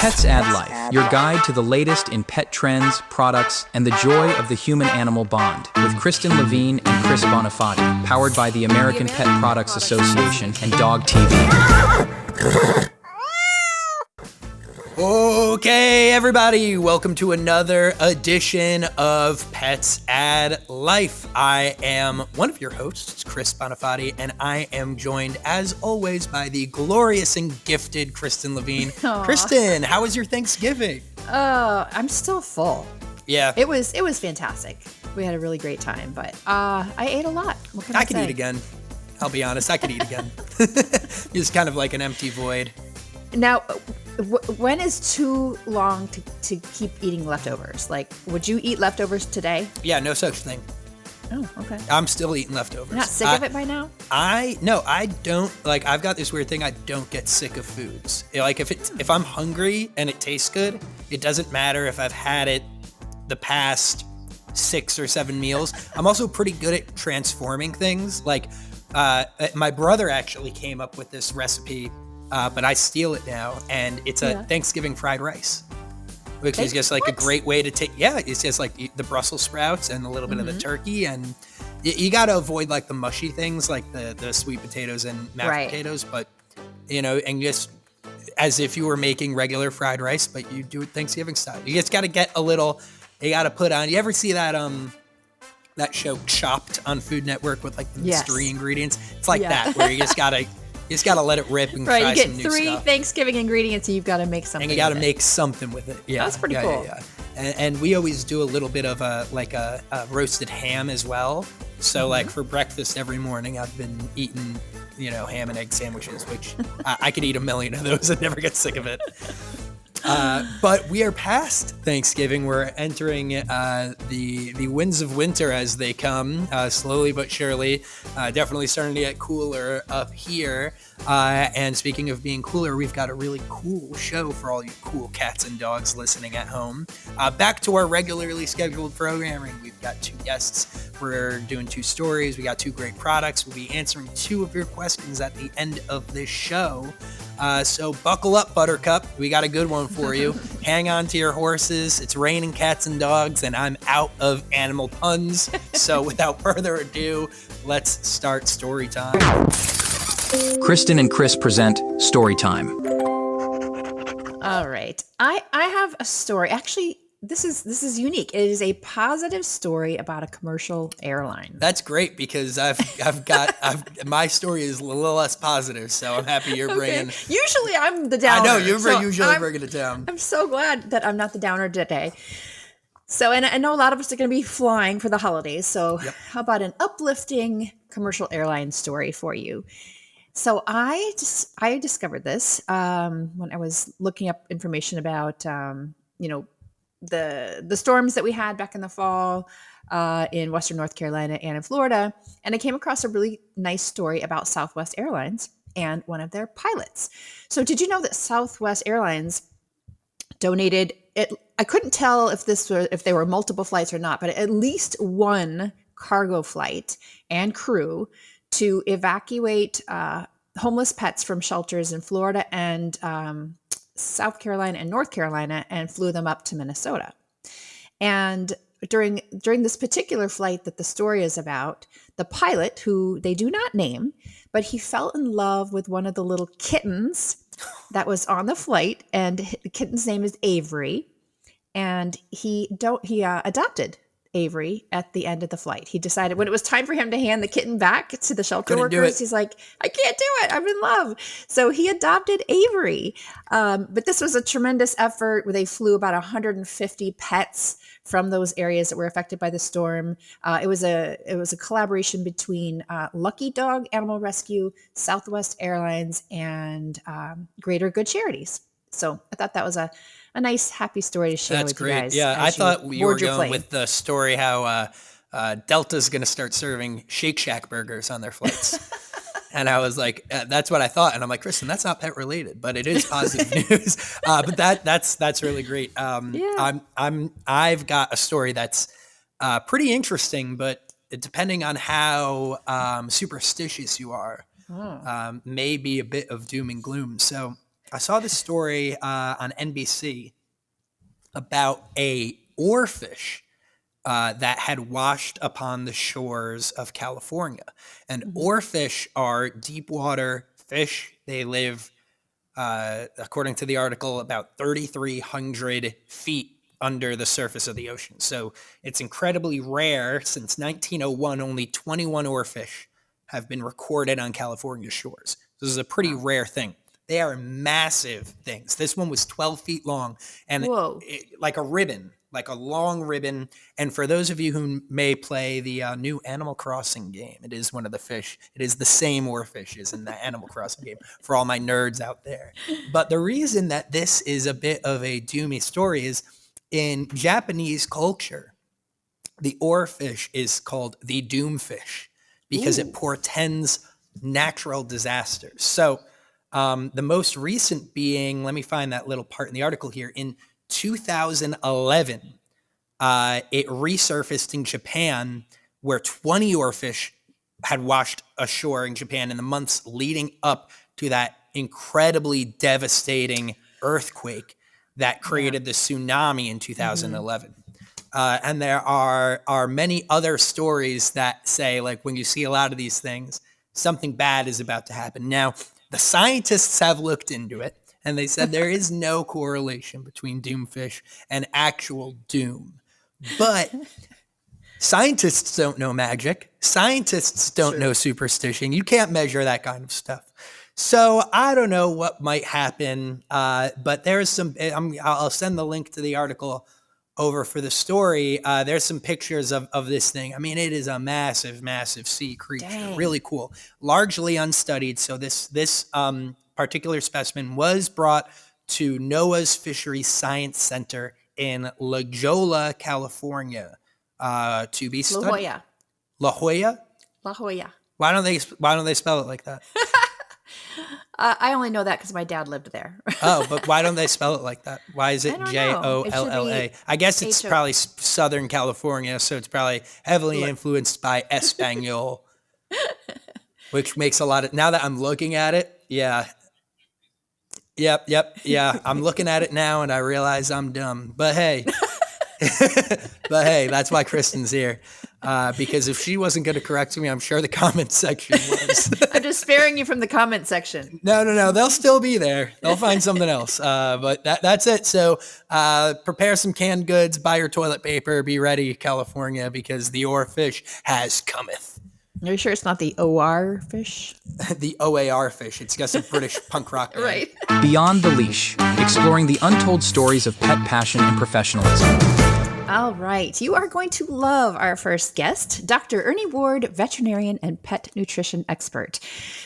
Pets Add Life, your guide to the latest in pet trends, products, and the joy of the human-animal bond, with Kristen Levine and Chris Bonafati, powered by the American Pet Products Association and Dog TV. Okay, everybody, welcome to another edition of Pets Add Life. I am one of your hosts, Chris Bonafati, and I am joined, as always, by the glorious and gifted Kristen Levine. Aww. Kristen, how was your Thanksgiving? I'm still full. Yeah. It was fantastic. We had a really great time, but I ate a lot. What can I could say? eat again. I'll be honest, I could eat again. It's kind of like an empty void. Now, when is too long to keep eating leftovers? Like, would you eat leftovers today? Yeah, no such thing. Oh, okay. I'm still eating leftovers. You're not sick of it by now? No, I don't. Like, I've got this weird thing. I don't get sick of foods. Like, if I'm hungry and it tastes good, it doesn't matter if I've had it the past 6 or 7 meals. I'm also pretty good at transforming things. Like, my brother actually came up with this recipe, but I steal it now, and it's a Thanksgiving fried rice, which is just like a great way to take. Yeah, it's just like the Brussels sprouts and a little bit of the turkey, and you got to avoid like the mushy things like the sweet potatoes and mashed potatoes, but and just as if you were making regular fried rice, but you do it Thanksgiving style. You just got to get a little. You got to put on. You ever see that show Chopped on Food Network with like the mystery ingredients? It's like that where you just gotta let it rip and try some new stuff. You get 3 Thanksgiving ingredients and you've got to make something. And you got to make something with it. Yeah, that's pretty cool. Yeah. And we always do a little bit of a roasted ham as well. So like for breakfast every morning, I've been eating ham and egg sandwiches, which I could eat a million of those and never get sick of it. But we are past Thanksgiving. We're entering the winds of winter as they come, slowly but surely. Definitely starting to get cooler up here. And speaking of being cooler, we've got a really cool show for all you cool cats and dogs listening at home. Back to our regularly scheduled programming. We've got 2 guests. We're doing 2 stories. We got 2 great products. We'll be answering 2 of your questions at the end of this show. So buckle up, Buttercup. We got a good one for you. Hang on to your horses. It's raining cats and dogs, and I'm out of animal puns. So without further ado, let's start story time. Kristen and Chris present Story Time. All right. I have a story. Actually, this is unique. It is a positive story about a commercial airline. That's great because my story is a little less positive, so I'm happy you're bringing. Usually I'm the downer. I know you're usually bringing it down. I'm so glad that I'm not the downer today. So, and I know a lot of us are going to be flying for the holidays. So, How about an uplifting commercial airline story for you? So I discovered this when I was looking up information about the storms that we had back in the fall in Western North Carolina and in Florida. And I came across a really nice story about Southwest Airlines and one of their pilots. So did you know that Southwest Airlines donated it? I couldn't tell if they were multiple flights or not, but at least one cargo flight and crew to evacuate homeless pets from shelters in Florida and South Carolina and North Carolina, and flew them up to Minnesota. And during this particular flight that the story is about, the pilot, who they do not name, but he fell in love with one of the little kittens that was on the flight, and the kitten's name is Avery, and he adopted Avery at the end of the flight. He decided when it was time for him to hand the kitten back to the shelter workers, he's like, I can't do it. I'm in love. So he adopted Avery. But this was a tremendous effort where they flew about 150 pets from those areas that were affected by the storm. It was a collaboration between Lucky Dog Animal Rescue, Southwest Airlines, and Greater Good Charities. So I thought that was a nice, happy story to share with you guys. Yeah, I thought you were going with the story how Delta's going to start serving Shake Shack burgers on their flights. And I was like, that's what I thought. And I'm like, Kristen, that's not pet related, but it is positive news. But that's really great. I've got a story that's pretty interesting, but depending on how superstitious you are, may be a bit of doom and gloom. So I saw this story on NBC about a oarfish that had washed upon the shores of California. And Mhm. oarfish are deep water fish. They live, according to the article, about 3,300 feet under the surface of the ocean. So it's incredibly rare. Since 1901, only 21 oarfish have been recorded on California shores. This is a pretty Wow. rare thing. They are massive things. This one was 12 feet long and Whoa. like a ribbon, like a long ribbon. And for those of you who may play the new Animal Crossing game, it is one of the fish. It is the same oarfish as in the Animal Crossing game for all my nerds out there. But the reason that this is a bit of a doomy story is in Japanese culture, the oarfish is called the doomfish because it Ooh. portends natural disasters. So the most recent being, let me find that little part in the article here, in 2011, it resurfaced in Japan where 20 oarfish had washed ashore in Japan in the months leading up to that incredibly devastating earthquake that created the tsunami in 2011. And there are many other stories that say, like, when you see a lot of these things, something bad is about to happen. Now, the scientists have looked into it, and they said there is no correlation between doomfish and actual doom. But scientists don't know magic. Scientists don't know superstition. You can't measure that kind of stuff. So I don't know what might happen, but there's some. I'll send the link to the article over for the story. There's some pictures of this thing. I mean, it is a massive, massive sea creature. Dang. Really cool. Largely unstudied. So this particular specimen was brought to NOAA's Fisheries Science Center in La Jolla, California, to be La studied. Jolla. La Jolla? La Jolla. Why don't they spell it like that? I only know that because my dad lived there. Oh, but why don't they spell it like that? Why is I it don't know. Jolla? I guess it's H-O- probably Southern California, so it's probably heavily influenced by Espanol, which makes a lot of. Now that I'm looking at it, yeah. Yep. I'm looking at it now, and I realize I'm dumb. But hey, that's why Kristen's here. Because if she wasn't going to correct me, I'm sure the comment section was. I'm just sparing you from the comment section. No. They'll still be there. They'll find something else. But that's it. So prepare some canned goods, buy your toilet paper, be ready, California, because the oarfish has cometh. Are you sure it's not the OR fish? The OAR fish. It's got some British punk rock band. Right. Beyond the Leash, exploring the untold stories of pet passion and professionalism. All right. You are going to love our first guest, Dr. Ernie Ward, veterinarian and pet nutrition expert.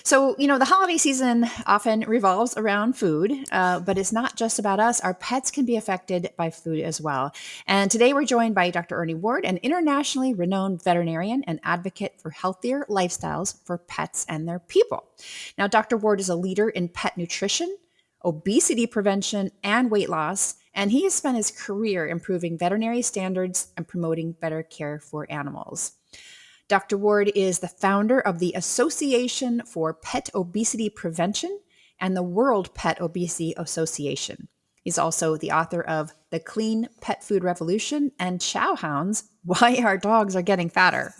So, the holiday season often revolves around food, but it's not just about us. Our pets can be affected by food as well. And today we're joined by Dr. Ernie Ward, an internationally renowned veterinarian and advocate for healthier lifestyles for pets and their people. Now, Dr. Ward is a leader in pet nutrition, obesity prevention, and weight loss. And he has spent his career improving veterinary standards and promoting better care for animals. Dr. Ward is the founder of the Association for Pet Obesity Prevention and the World Pet Obesity Association. He's also the author of The Clean Pet Food Revolution and Chow Hounds, Why Our Dogs Are Getting Fatter.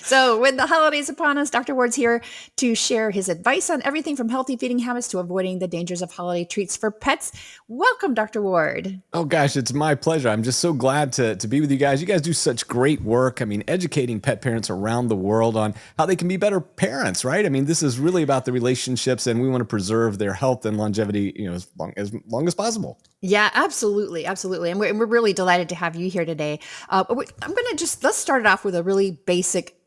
So with the holidays upon us, Dr. Ward's here to share his advice on everything from healthy feeding habits to avoiding the dangers of holiday treats for pets. Welcome, Dr. Ward. Oh gosh, it's my pleasure. I'm just so glad to be with you guys. You guys do such great work. I mean, educating pet parents around the world on how they can be better parents, right? I mean, this is really about the relationships, and we want to preserve their health and longevity, as long as possible. Yeah, absolutely. And we're really delighted to have you here today. I'm going to let's start it off with a really basic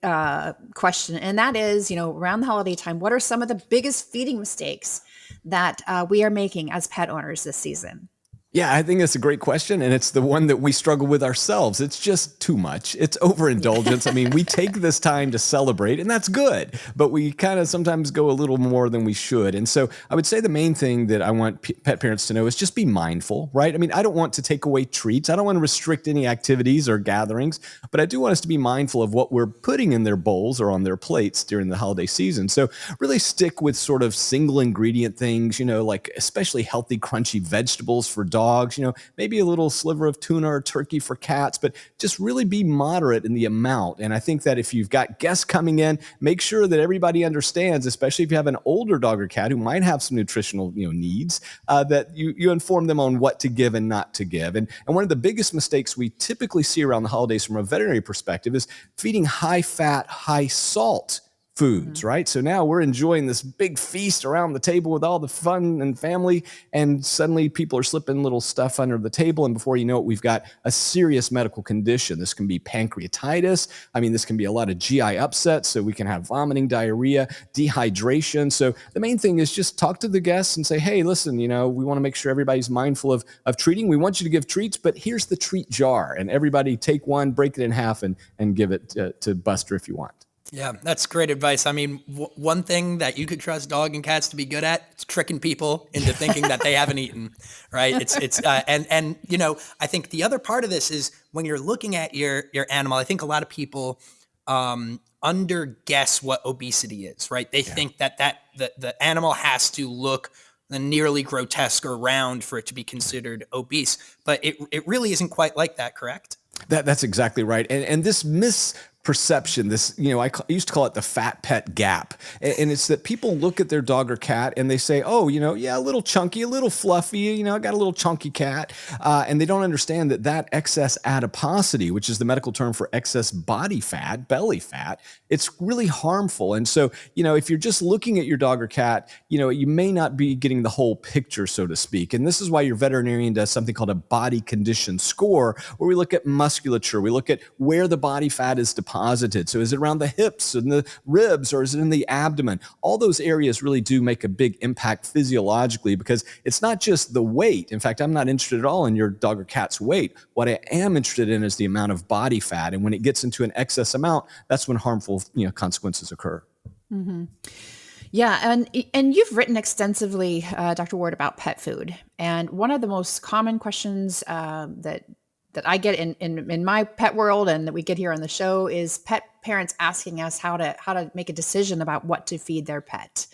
question. And that is, around the holiday time, what are some of the biggest feeding mistakes that we are making as pet owners this season? Yeah, I think that's a great question. And it's the one that we struggle with ourselves. It's just too much. It's overindulgence. I mean, we take this time to celebrate, and that's good, but we kind of sometimes go a little more than we should. And so I would say the main thing that I want pet parents to know is just be mindful, right? I mean, I don't want to take away treats. I don't want to restrict any activities or gatherings, but I do want us to be mindful of what we're putting in their bowls or on their plates during the holiday season. So really stick with sort of single ingredient things, like especially healthy, crunchy vegetables for dogs, maybe a little sliver of tuna or turkey for cats, but just really be moderate in the amount. And I think that if you've got guests coming in, make sure that everybody understands, especially if you have an older dog or cat who might have some nutritional needs, that you inform them on what to give and not to give. And one of the biggest mistakes we typically see around the holidays from a veterinary perspective is feeding high fat, high salt foods, right? So now we're enjoying this big feast around the table with all the fun and family, and suddenly people are slipping little stuff under the table, and before you know it, we've got a serious medical condition. This can be pancreatitis. I mean, this can be a lot of GI upsets, so we can have vomiting, diarrhea, dehydration. So the main thing is just talk to the guests and say, hey, listen, we want to make sure everybody's mindful of treating. We want you to give treats, but here's the treat jar, and everybody take one, break it in half, and give it to Buster if you want. Yeah, that's great advice. I mean, one thing that you could trust dog and cats to be good at is tricking people into thinking that they haven't eaten, right? And I think the other part of this is when you're looking at your animal, I think a lot of people underguess what obesity is, right? They think that the animal has to look nearly grotesque or round for it to be considered obese, but it really isn't quite like that, correct? That's exactly right. And this misperception, this, I used to call it the fat pet gap. And it's that people look at their dog or cat and they say, oh, a little chunky, a little fluffy, I got a little chunky cat. And they don't understand that excess adiposity, which is the medical term for excess body fat, belly fat, it's really harmful. And so, if you're just looking at your dog or cat, you may not be getting the whole picture, so to speak. And this is why your veterinarian does something called a body condition score, where we look at musculature, we look at where the body fat is deposited. So is it around the hips and the ribs, or is it in the abdomen? All those areas really do make a big impact physiologically, because it's not just the weight. In fact, I'm not interested at all in your dog or cat's weight. What I am interested in is the amount of body fat. And when it gets into an excess amount, that's when harmful consequences occur. Mm-hmm. Yeah, and you've written extensively, Dr. Ward, about pet food. And one of the most common questions that I get in my pet world and that we get here on the show is pet parents asking us how to make a decision about what to feed their pet.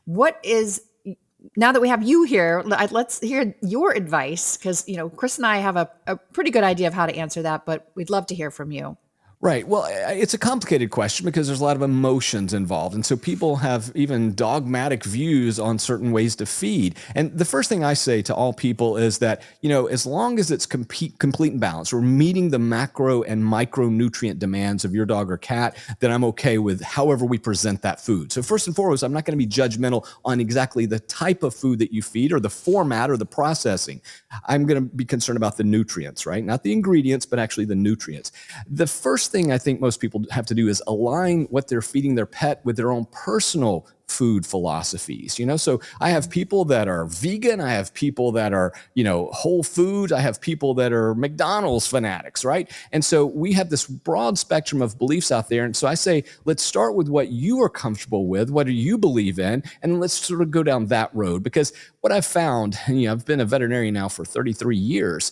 Now that we have you here, let's hear your advice, because Chris and I have a pretty good idea of how to answer that, but we'd love to hear from you. Right. Well, it's a complicated question because there's a lot of emotions involved. And so people have even dogmatic views on certain ways to feed. And the first thing I say to all people is that, as long as it's complete and balanced, we're meeting the macro and micronutrient demands of your dog or cat, then I'm okay with however we present that food. So first and foremost, I'm not going to be judgmental on exactly the type of food that you feed or the format or the processing. I'm going to be concerned about the nutrients, right? Not the ingredients, but actually the nutrients. The first thing I think most people have to do is align what they're feeding their pet with their own personal food philosophies. So I have people that are vegan. I have people that are, whole foods. I have people that are McDonald's fanatics, right? And so we have this broad spectrum of beliefs out there. And so I say, let's start with what you are comfortable with. What do you believe in? And let's sort of go down that road, because what I've found, and I've been a veterinarian now for 33 years.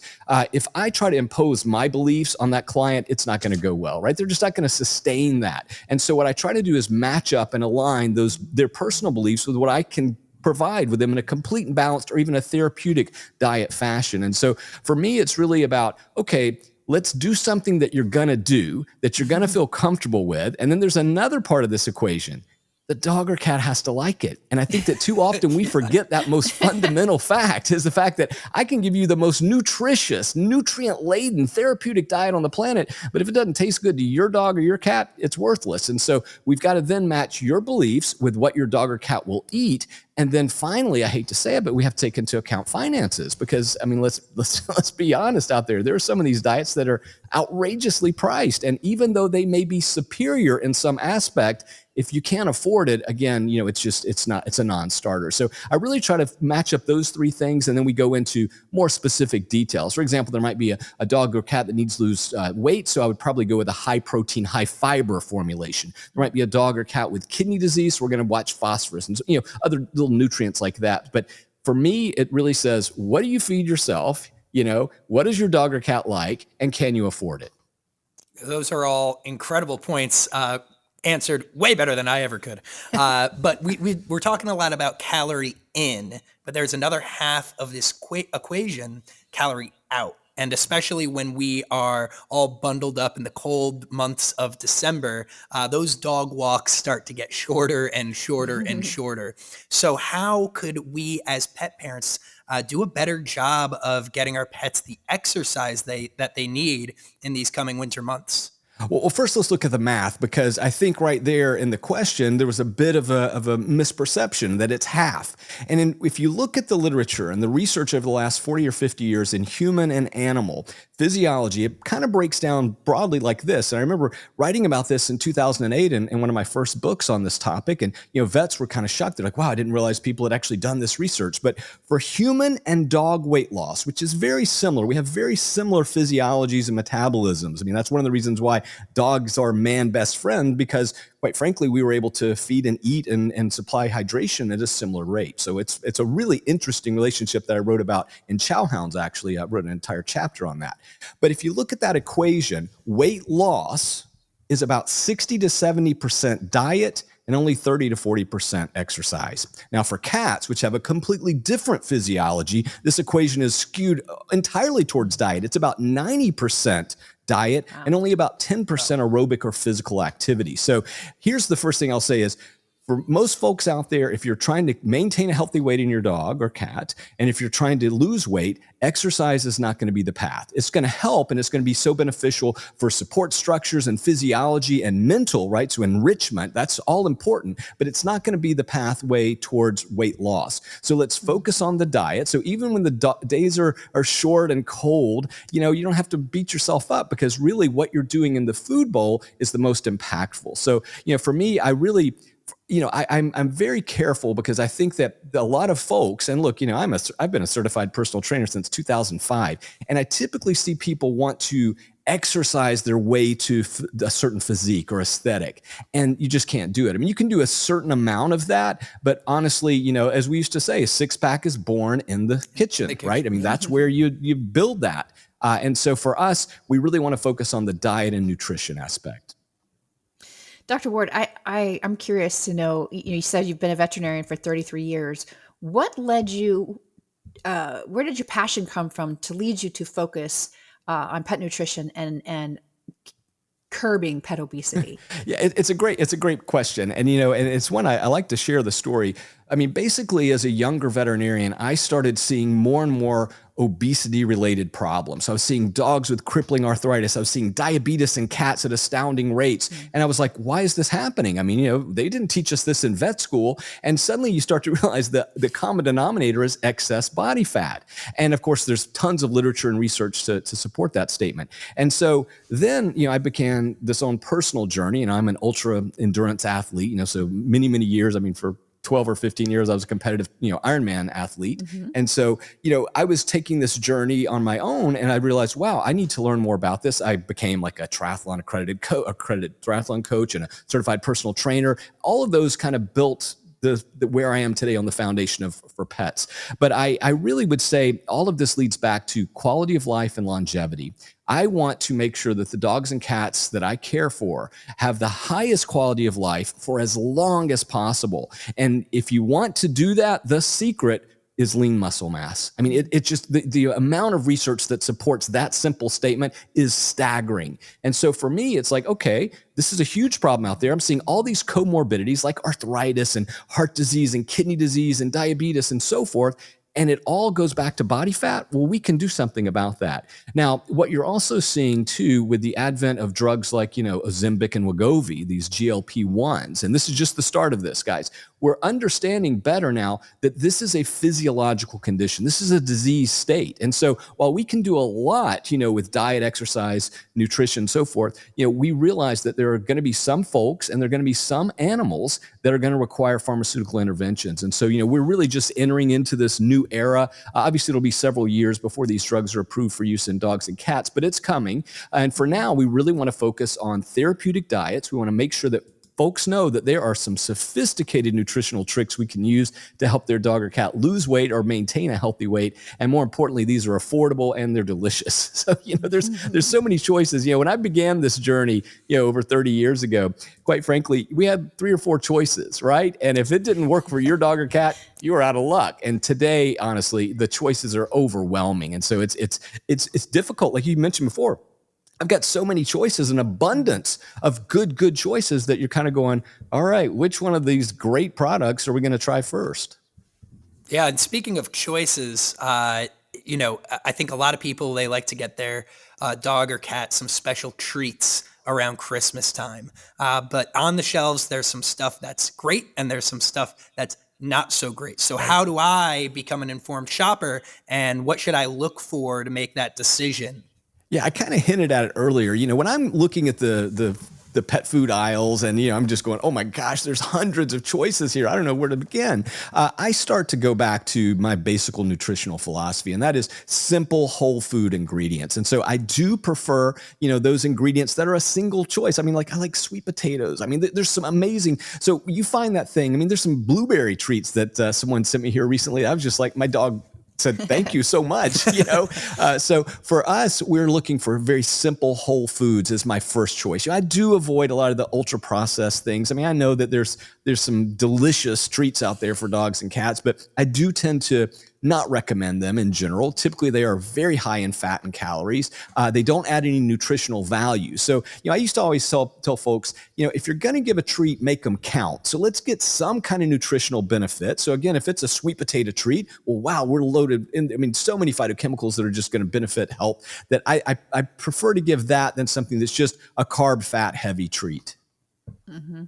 If I try to impose my beliefs on that client, it's not going to go well, right? They're just not going to sustain that. And so what I try to do is match up and align their personal beliefs with what I can provide with them in a complete and balanced or even a therapeutic diet fashion. And so for me, it's really about, okay, let's do something that you're going to do, that you're going to feel comfortable with. And then there's another part of this equation. The dog or cat has to like it. And I think that too often we forget that most fundamental fact is the fact that I can give you the most nutritious, nutrient-laden, therapeutic diet on the planet, but if it doesn't taste good to your dog or your cat, it's worthless. And so we've got to then match your beliefs with what your dog or cat will eat. And then finally, I hate to say it, but we have to take into account finances because, I mean, let's be honest out there. There are some of these diets that are outrageously priced. And even though they may be superior in some aspect, if you can't afford it, again, it's a non-starter. So I really try to match up those three things. And then we go into more specific details. For example, there might be a dog or cat that needs to lose weight. So I would probably go with a high protein, high fiber formulation. There might be a dog or cat with kidney disease. So we're going to watch phosphorus and, other little nutrients like that. But for me, it really says, what do you feed yourself? What is your dog or cat like? And can you afford it? Those are all incredible points. Answered way better than I ever could. But we're talking a lot about calorie in, but there's another half of this equation, calorie out. And especially when we are all bundled up in the cold months of December, those dog walks start to get shorter and shorter and shorter. So how could we as pet parents do a better job of getting our pets the exercise that they need in these coming winter months? Well, first let's look at the math, because I think right there in the question, there was a bit of a misperception that it's half. And if you look at the literature and the research over the last 40 or 50 years in human and animal physiology, it kind of breaks down broadly like this. And I remember writing about this in 2008 in one of my first books on this topic. And, vets were kind of shocked. They're like, wow, I didn't realize people had actually done this research. But for human and dog weight loss, which is very similar, we have very similar physiologies and metabolisms. I mean, that's one of the reasons why dogs are man best friend, because quite frankly, we were able to feed and eat and supply hydration at a similar rate. So it's a really interesting relationship that I wrote about in Chowhounds, actually. I wrote an entire chapter on that. But if you look at that equation, weight loss is about 60 to 70% diet and only 30 to 40% exercise. Now for cats, which have a completely different physiology, this equation is skewed entirely towards diet. It's about 90% diet and only about 10% aerobic or physical activity. So here's the first thing I'll say is, for most folks out there, if you're trying to maintain a healthy weight in your dog or cat, and if you're trying to lose weight, exercise is not going to be the path. It's going to help, and it's going to be so beneficial for support structures and physiology and mental, right? So enrichment, that's all important, but it's not going to be the pathway towards weight loss. So let's focus on the diet. So even when the days are short and cold, you don't have to beat yourself up, because really what you're doing in the food bowl is the most impactful. So, for me, I really... I'm very careful, because I think that a lot of folks, and look, I've been a certified personal trainer since 2005, and I typically see people want to exercise their way to a certain physique or aesthetic, and you just can't do it. I mean, you can do a certain amount of that, but honestly, as we used to say, a six-pack is born in the kitchen, right? I mean, that's where you build that. And so for us, we really want to focus on the diet and nutrition aspect. Dr. Ward, I'm curious to know, you said you've been a veterinarian for 33 years. What led you, where did your passion come from to lead you to focus on pet nutrition and curbing pet obesity? Yeah, it's a great question. And, and it's one I like to share the story. I mean, basically, as a younger veterinarian, I started seeing more and more obesity-related problems. I was seeing dogs with crippling arthritis. I was seeing diabetes in cats at astounding rates. And I was like, why is this happening? I mean, they didn't teach us this in vet school. And suddenly you start to realize that the common denominator is excess body fat. And of course, there's tons of literature and research to support that statement. And so then, I began this own personal journey, and I'm an ultra endurance athlete, so many, many years. I mean, for 12 or 15 years, I was a competitive, Ironman athlete. And so, I was taking this journey on my own, and I realized, wow, I need to learn more about this. I became like a triathlon accredited triathlon coach and a certified personal trainer. All of those kind of built the where I am today on the foundation for pets. But I really would say all of this leads back to quality of life and longevity. I want to make sure that the dogs and cats that I care for have the highest quality of life for as long as possible. And if you want to do that, the secret is lean muscle mass. I mean, it just, the amount of research that supports that simple statement is staggering. And so for me, it's like, okay, this is a huge problem out there. I'm seeing all these comorbidities like arthritis and heart disease and kidney disease and diabetes and so forth. And it all goes back to body fat. Well, we can do something about that. Now, what you're also seeing too with the advent of drugs like, Ozempic and Wegovy, these GLP-1s, and this is just the start of this, guys. we're understanding better now that this is a physiological condition. This is a disease state. And so while we can do a lot, with diet, exercise, nutrition, so forth, we realize that there are going to be some folks and there are going to be some animals that are going to require pharmaceutical interventions. And so, we're really just entering into this new era. Obviously, it'll be several years before these drugs are approved for use in dogs and cats, but it's coming. And for now, we really want to focus on therapeutic diets. We want to make sure that folks know that there are some sophisticated nutritional tricks we can use to help their dog or cat lose weight or maintain a healthy weight. And more importantly, these are affordable and they're delicious. So, there's so many choices. When I began this journey, over 30 years ago, quite frankly, we had 3 or 4 choices, right? And if it didn't work for your dog or cat, you were out of luck. And today, honestly, the choices are overwhelming. And so it's difficult. Like you mentioned before, I've got so many choices, an abundance of good choices that you're kind of going, all right, which one of these great products are we going to try first? Yeah. And speaking of choices, I think a lot of people, they like to get their dog or cat some special treats around Christmas time. But on the shelves, there's some stuff that's great and there's some stuff that's not so great. So how do I become an informed shopper, and what should I look for to make that decision? Yeah, I kind of hinted at it earlier. When I'm looking at the pet food aisles and, I'm just going, oh my gosh, there's hundreds of choices here. I don't know where to begin. I start to go back to my basic nutritional philosophy, and that is simple whole food ingredients. And so I do prefer, those ingredients that are a single choice. I like sweet potatoes. There's some amazing, so you find that thing. There's some blueberry treats that someone sent me here recently. I was just like, my dog said, thank you so much. So for us, we're looking for very simple whole foods as my first choice. I do avoid a lot of the ultra processed things. I know that there's some delicious treats out there for dogs and cats, but I do tend to not recommend them in general. Typically, they are very high in fat and calories. They don't add any nutritional value. So, I used to always tell folks, if you're going to give a treat, make them count. So let's get some kind of nutritional benefit. So again, if it's a sweet potato treat, well, wow, we're loaded in, so many phytochemicals that are just going to benefit health, that I prefer to give that than something that's just a carb, fat, heavy treat. Mm-hmm.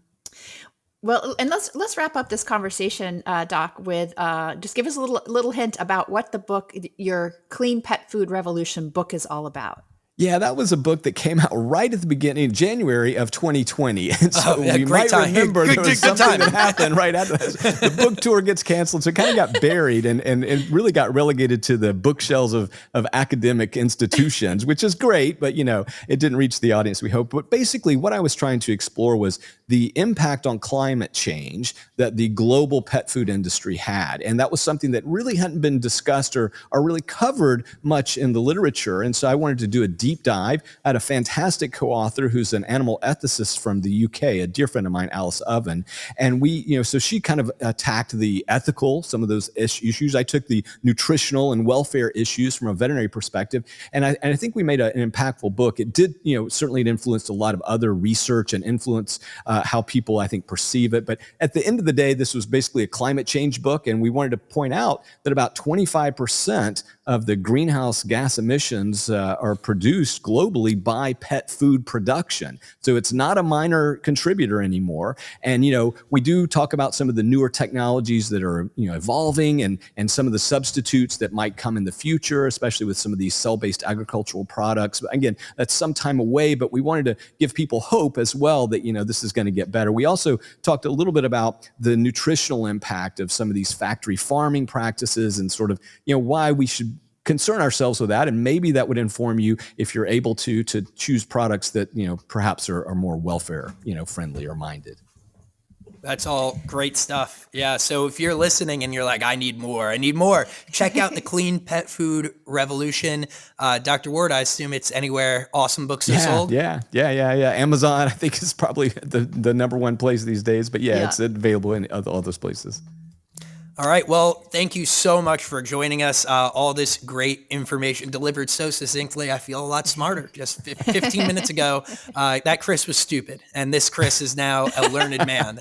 Well, and let's wrap up this conversation, Doc, with just give us a little hint about what the book, your Clean Pet Food Revolution book, is all about. Yeah, that was a book that came out right at the beginning, January of 2020. And so we might remember there was something that happened right after that. The book tour gets canceled, so it kind of got buried and it really got relegated to the bookshelves of academic institutions, which is great, but it didn't reach the audience we hoped. But basically what I was trying to explore was the impact on climate change that the global pet food industry had. And that was something that really hadn't been discussed or really covered much in the literature. And so I wanted to do a deep dive. I had a fantastic co-author who's an animal ethicist from the UK, a dear friend of mine, Alice Oven. And we, so she kind of attacked the ethical, some of those issues. I took the nutritional and welfare issues from a veterinary perspective. And I think we made an impactful book. It did, certainly it influenced a lot of other research and influence how people, I think, perceive it. But at the end of the day, this was basically a climate change book. And we wanted to point out that about 25% of the greenhouse gas emissions are produced globally by pet food production. So it's not a minor contributor anymore. And, we do talk about some of the newer technologies that are, evolving and some of the substitutes that might come in the future, especially with some of these cell-based agricultural products. But again, that's some time away, but we wanted to give people hope as well that, this is going to get better. We also talked a little bit about the nutritional impact of some of these factory farming practices and sort of, why we should concern ourselves with that. And maybe that would inform you if you're able to choose products that, perhaps are more welfare, friendly or minded. That's all great stuff. Yeah. So if you're listening and you're like, I need more, check out the Clean Pet Food Revolution. Dr. Ward, I assume it's anywhere awesome books are sold. Yeah. Amazon, I think, is probably the number one place these days, but it's available in all those places. All right. Well, thank you so much for joining us. All this great information delivered so succinctly. I feel a lot smarter. Just 15 minutes ago, that Chris was stupid, and this Chris is now a learned man.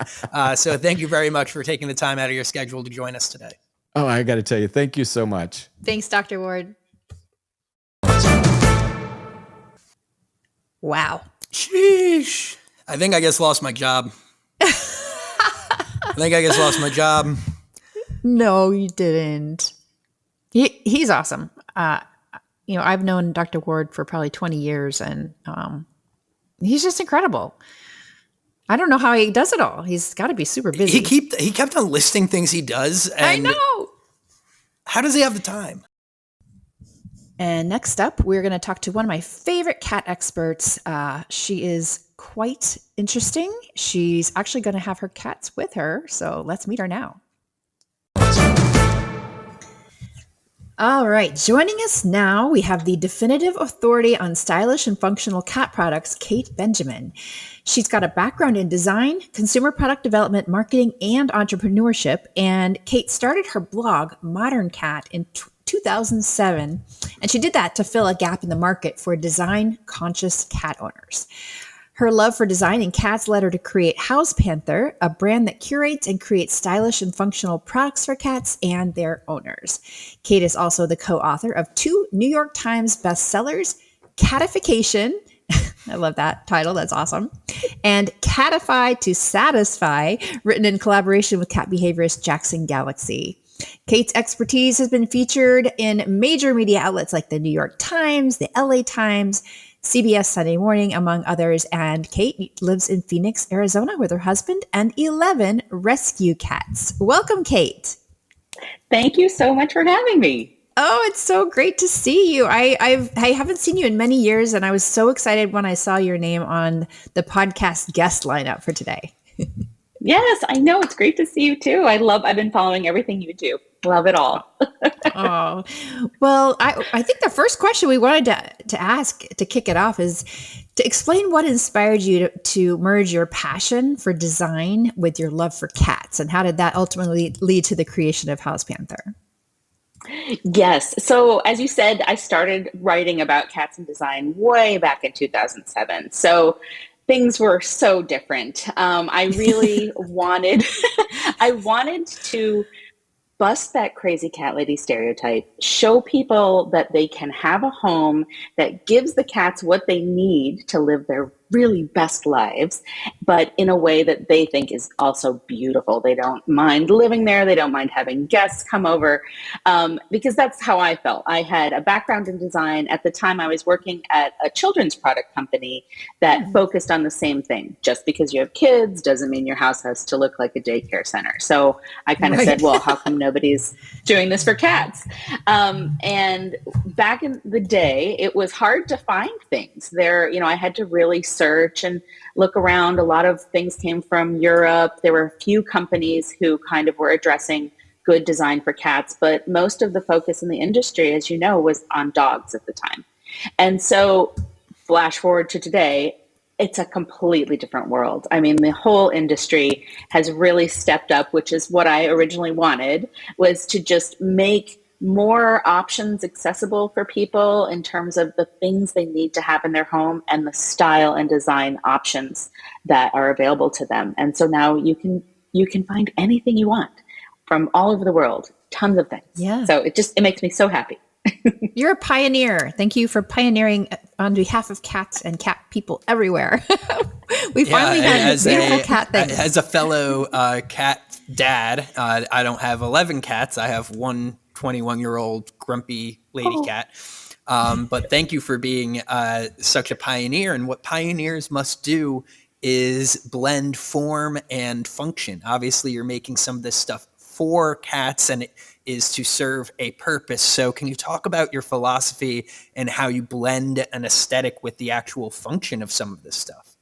So thank you very much for taking the time out of your schedule to join us today. Oh, I got to tell you, thank you so much. Thanks, Dr. Ward. Wow. Sheesh. I think I just lost my job. I think I just lost my job. No, you didn't. He's awesome. I've known Dr. Ward for probably 20 years, and he's just incredible. I don't know how he does it all. He's got to be super busy. He kept on listing things he does. And I know. How does he have the time? And next up, we're going to talk to one of my favorite cat experts. She is quite interesting. She's actually going to have her cats with her. So let's meet her now. All right. Joining us now, we have the definitive authority on stylish and functional cat products, Kate Benjamin. She's got a background in design, consumer product development, marketing, and entrepreneurship. And Kate started her blog, Modern Cat, in 2007. And she did that to fill a gap in the market for design-conscious cat owners. Her love for designing cats led her to create Hauspanther, a brand that curates and creates stylish and functional products for cats and their owners. Kate is also the co-author of 2 New York Times bestsellers, Catification, I love that title, that's awesome, and Catify to Satisfy, written in collaboration with cat behaviorist Jackson Galaxy. Kate's expertise has been featured in major media outlets like the New York Times, the LA Times, CBS Sunday Morning, among others. And Kate lives in Phoenix, Arizona with her husband and 11 rescue cats. Welcome, Kate. Thank you so much for having me. Oh, it's so great to see you. I haven't seen you in many years, and I was so excited when I saw your name on the podcast guest lineup for today. Yes, I know. It's great to see you too. I've been following everything you do. Love it all. Oh, well, I think the first question we wanted to ask to kick it off is to explain what inspired you to merge your passion for design with your love for cats, and how did that ultimately lead to the creation of Hauspanther? Yes. So as you said, I started writing about cats and design way back in 2007. So things were so different. I really I wanted to bust that crazy cat lady stereotype, show people that they can have a home that gives the cats what they need to live their really best lives, but in a way that they think is also beautiful. They don't mind living there. They don't mind having guests come over, because that's how I felt. I had a background in design. At the time, I was working at a children's product company that focused on the same thing. Just because you have kids doesn't mean your house has to look like a daycare center. So I kind of said, well, how come nobody's doing this for cats? And back in the day, it was hard to find things there. I had to really search and look around. A lot of things came from Europe. There were a few companies who kind of were addressing good design for cats, but most of the focus in the industry, as you know, was on dogs at the time. And so flash forward to today, it's a completely different world. I mean, the whole industry has really stepped up, which is what I originally wanted, was to just make more options accessible for people in terms of the things they need to have in their home and the style and design options that are available to them. And so now you can find anything you want from all over the world, tons of things. Yeah. So it makes me so happy. You're a pioneer. Thank you for pioneering on behalf of cats and cat people everywhere. We finally had this beautiful cat thing. As a fellow cat dad, I don't have 11 cats. I have one 21-year-old grumpy lady cat. But thank you for being such a pioneer. And what pioneers must do is blend form and function. Obviously, you're making some of this stuff for cats, and it is to serve a purpose. So can you talk about your philosophy and how you blend an aesthetic with the actual function of some of this stuff?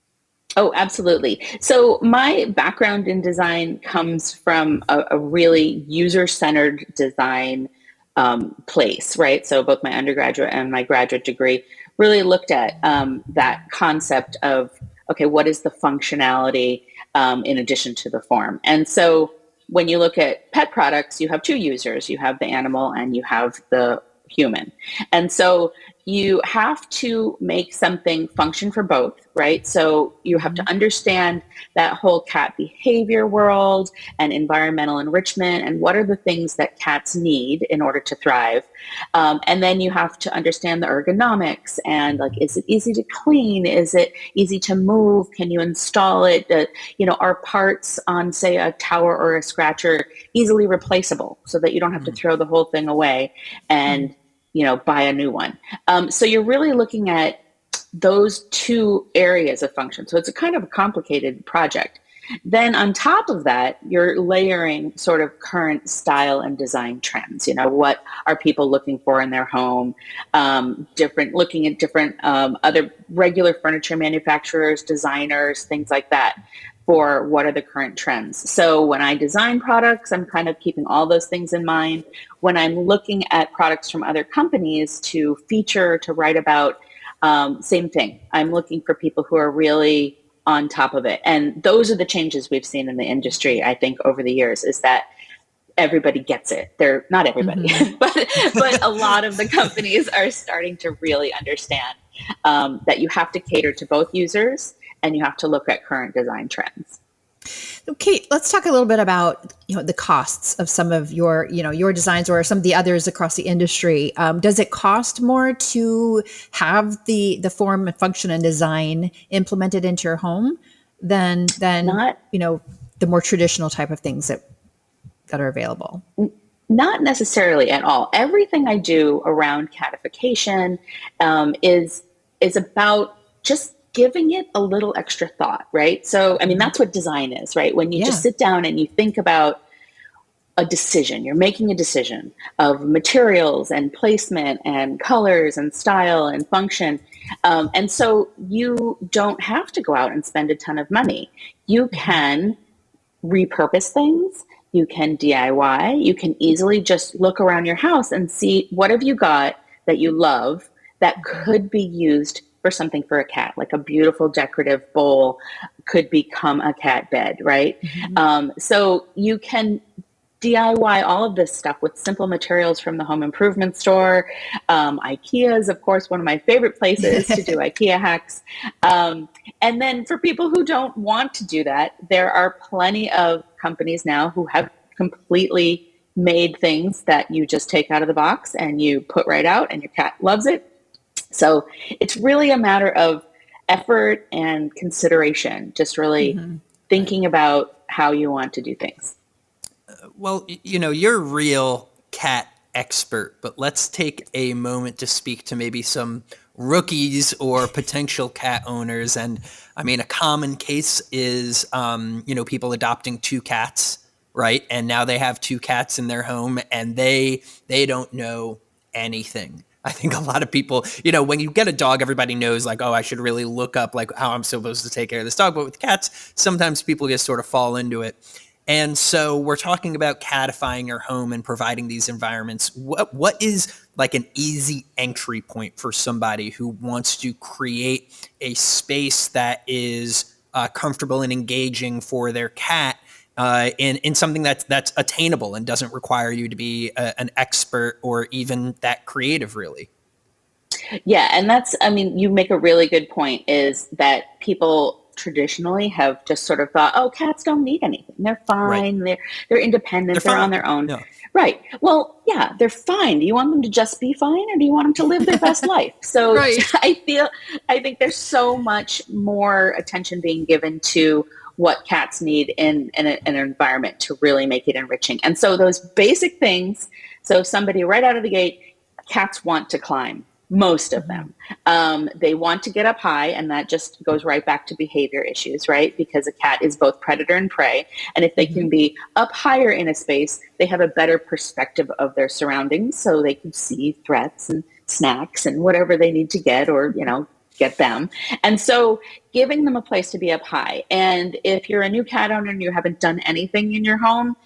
Oh, absolutely. So my background in design comes from a really user-centered design place, right? So both my undergraduate and my graduate degree really looked at that concept of, okay, what is the functionality in addition to the form? And so when you look at pet products, you have two users. You have the animal and you have the human. And so you have to make something function for both, right? So you have to understand that whole cat behavior world and environmental enrichment and what are the things that cats need in order to thrive. And then you have to understand the ergonomics and like, is it easy to clean? Is it easy to move? Can you install it? Are parts on, say, a tower or a scratcher easily replaceable so that you don't have to throw the whole thing away and buy a new one. So you're really looking at those two areas of function. So it's a kind of a complicated project. Then on top of that, you're layering sort of current style and design trends. What are people looking for in their home? Looking at different other regular furniture manufacturers, designers, things like that, for what are the current trends. So when I design products, I'm kind of keeping all those things in mind. When I'm looking at products from other companies to feature, to write about, same thing. I'm looking for people who are really on top of it. And those are the changes we've seen in the industry, I think, over the years, is that everybody gets it. They're not everybody, but a lot of the companies are starting to really understand that you have to cater to both users and you have to look at current design trends. Kate, let's talk a little bit about the costs of some of your designs or some of the others across the industry. Does it cost more to have the form and function and design implemented into your home than the more traditional type of things that are available? Not necessarily at all. Everything I do around catification is about just giving it a little extra thought, right? So, I mean, that's what design is, right? When you just sit down and you think about a decision, you're making a decision of materials and placement and colors and style and function. And so you don't have to go out and spend a ton of money. You can repurpose things. You can DIY. You can easily just look around your house and see what have you got that you love that could be used for something for a cat, like a beautiful decorative bowl could become a cat bed, right? So you can DIY all of this stuff with simple materials from the home improvement store. IKEA is, of course, one of my favorite places to do IKEA hacks. And then for people who don't want to do that, there are plenty of companies now who have completely made things that you just take out of the box and you put right out and your cat loves it. So it's really a matter of effort and consideration, just really thinking about how you want to do things. Well, you're a real cat expert, but let's take a moment to speak to maybe some rookies or potential cat owners. And I mean, a common case is, people adopting two cats, right? And now they have two cats in their home and they don't know anything. I think a lot of people, when you get a dog, everybody knows like, oh, I should really look up like how I'm supposed to take care of this dog. But with cats, sometimes people just sort of fall into it. And so we're talking about catifying your home and providing these environments. What is like an easy entry point for somebody who wants to create a space that is comfortable and engaging for their cat in something that's attainable and doesn't require you to be an expert or even that creative, really? Yeah, and you make a really good point, is that people traditionally have just sort of thought, oh, cats don't need anything. They're fine. Right. They're independent. They're on their own. No. Right. Well, yeah, they're fine. Do you want them to just be fine or do you want them to live their best life? So I think there's so much more attention being given to what cats need in an environment to really make it enriching. And so those basic things, so somebody right out of the gate, cats want to climb. Most of them. They want to get up high, and that just goes right back to behavior issues, right? Because a cat is both predator and prey. And if they can be up higher in a space, they have a better perspective of their surroundings, so they can see threats and snacks and whatever they need to get, or, get them. And so giving them a place to be up high. And if you're a new cat owner and you haven't done anything in your home,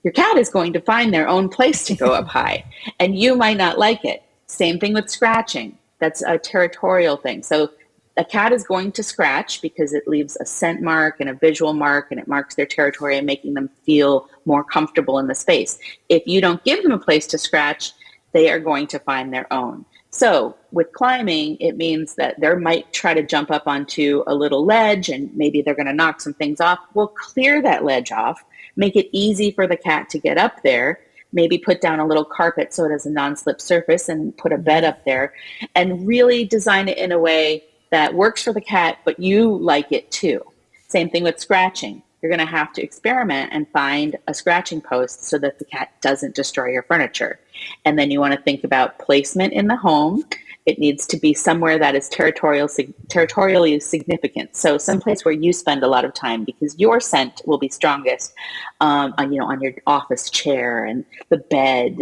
your cat is going to find their own place to go up high, and you might not like it. Same thing with scratching. That's a territorial thing. So a cat is going to scratch because it leaves a scent mark and a visual mark, and it marks their territory and making them feel more comfortable in the space. If you don't give them a place to scratch, they are going to find their own. So with climbing, it means that they might try to jump up onto a little ledge and maybe they're going to knock some things off. We'll clear that ledge off, make it easy for the cat to get up there, maybe put down a little carpet so it has a non-slip surface and put a bed up there, and really design it in a way that works for the cat, but you like it too. Same thing with scratching. You're going to have to experiment and find a scratching post so that the cat doesn't destroy your furniture. And then you want to think about placement in the home. It needs to be somewhere that is territorially significant. So someplace where you spend a lot of time, because your scent will be strongest on your office chair and the bed,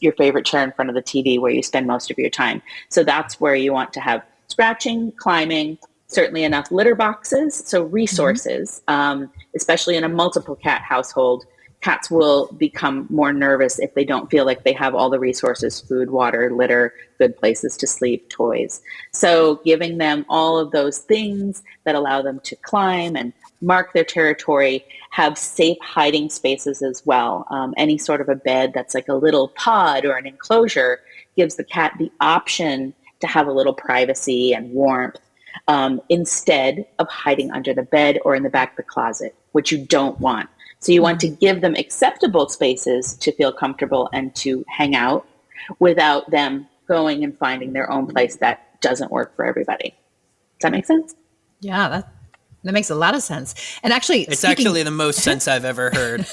your favorite chair in front of the TV where you spend most of your time. So that's where you want to have scratching, climbing, certainly enough litter boxes. So resources, especially in a multiple cat household, cats will become more nervous if they don't feel like they have all the resources: food, water, litter, good places to sleep, toys. So giving them all of those things that allow them to climb and mark their territory, have safe hiding spaces as well. Any sort of a bed that's like a little pod or an enclosure gives the cat the option to have a little privacy and warmth, instead of hiding under the bed or in the back of the closet, which you don't want. So you want to give them acceptable spaces to feel comfortable and to hang out without them going and finding their own place that doesn't work for everybody. Does that make sense? Yeah, that makes a lot of sense. And actually, it's actually the most sense I've ever heard.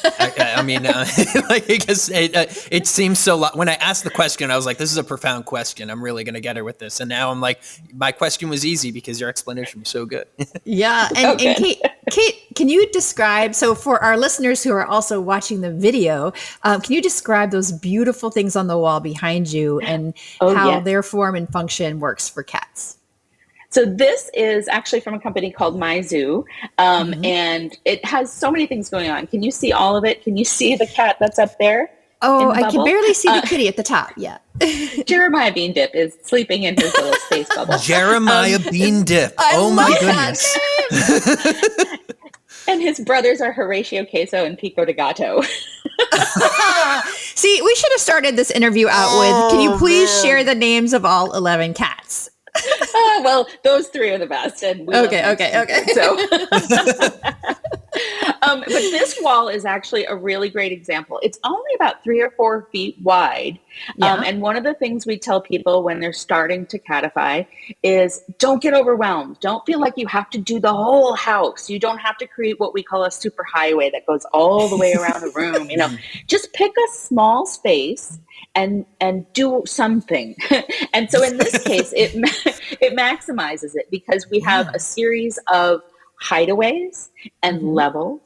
Because it seems so. When I asked the question, I was like, "This is a profound question. I'm really going to get her with this." And now I'm like, my question was easy because your explanation was so good. Yeah, and Kate, can you describe? So for our listeners who are also watching the video, can you describe those beautiful things on the wall behind you and how their form and function works for cats? So this is actually from a company called My Zoo, and it has so many things going on. Can you see all of it? Can you see the cat that's up there? Oh, I can barely see the kitty at the top. Yeah. Jeremiah Bean Dip is sleeping in his little space bubble. Jeremiah Bean Dip. Oh my goodness. And his brothers are Horatio Queso and Pico de Gato. See, we should have started this interview out with, can you please share the names of all 11 cats? Well, those three are the best. And Okay. So, but this wall is actually a really great example. It's only about 3 or 4 feet wide. And one of the things we tell people when they're starting to catify is don't get overwhelmed. Don't feel like you have to do the whole house. You don't have to create what we call a super highway that goes all the way around the room. Just pick a small space and do something. And so in this case, it maximizes it because we have a series of hideaways and levels